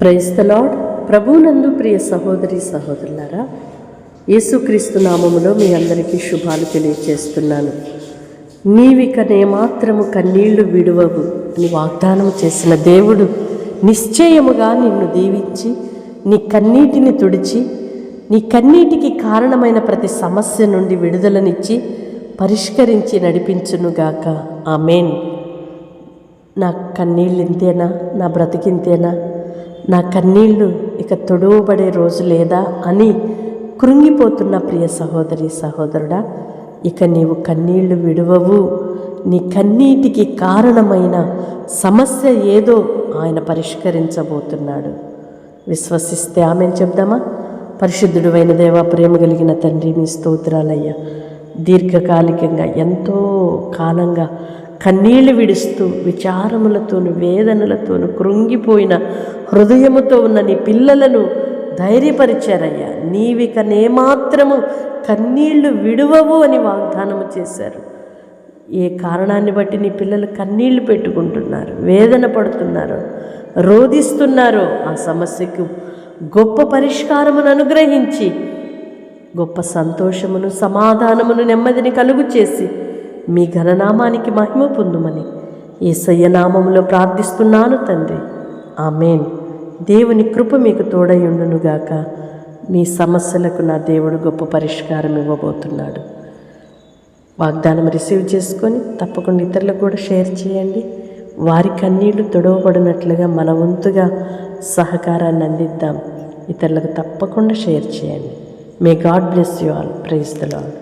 Praise the lord. ప్రభువునందు ప్రియ సహోదరి సహోదరులారా, యేసుక్రీస్తు నామములో మీ అందరికీ శుభాలు తెలియచేస్తున్నాను. నీవిక నేమాత్రము కన్నీళ్లు విడువవు అని వాగ్దానం చేసిన దేవుడు నిశ్చయముగా నిన్ను దీవించి నీ కన్నీటిని తుడిచి నీ కన్నీటికి కారణమైన ప్రతి సమస్య నుండి విడుదలనిచ్చి పరిష్కరించి నడిపించునుగాక. ఆమేన్. నా కన్నీళ్ళు ఇంతేనా, నా బ్రతికింతేనా, నా కన్నీళ్ళు ఇక తొడవబడే రోజు లేదా అని కృంగిపోతున్న ప్రియ సహోదరి సహోదరుడా, ఇక నీవు కన్నీళ్లు విడువవు. నీ కన్నీటికి కారణమైన సమస్య ఏదో ఆయన పరిష్కరించబోతున్నాడు. విశ్వసిస్తే ఆమెను చెప్దామా? పరిశుద్ధుడు అయిన దేవా, ప్రేమ కలిగిన తండ్రి, మీ స్తోత్రాలయ్యా. దీర్ఘకాలికంగా ఎంతో కాలంగా కన్నీళ్లు విడుస్తూ విచారములతోనూ వేదనలతోనూ కృంగిపోయిన హృదయముతో ఉన్న నీ పిల్లలను ధైర్యపరిచారయ్యా. నీవిక నేమాత్రము కన్నీళ్లు విడువవు అని వాగ్దానము చేశారు. ఏ కారణాన్ని బట్టి నీ పిల్లలు కన్నీళ్లు పెట్టుకుంటున్నారు, వేదన పడుతున్నారు, రోధిస్తున్నారో ఆ సమస్యకు గొప్ప పరిష్కారమును అనుగ్రహించి గొప్ప సంతోషమును, సమాధానమును, నెమ్మదిని కలుగు చేసి మీ ఘననామానికి మహిమ పొందుమని యేసయ్య నామములో ప్రార్థిస్తున్నాను తండ్రి. ఆమేన్. దేవుని కృప మీకు తోడయుండునుగాక. మీ సమస్యలకు నా దేవుడు గొప్ప పరిష్కారం ఇవ్వబోతున్నాడు. వాగ్దానం రిసీవ్ చేసుకొని తప్పకుండా ఇతరులకు కూడా షేర్ చేయండి. వారి కన్నీళ్లు తొడవబడినట్లుగా మన వంతుగా సహకారాన్ని అందిద్దాం. ఇతరులకు తప్పకుండా షేర్ చేయండి. May God bless you all. Praise the lord.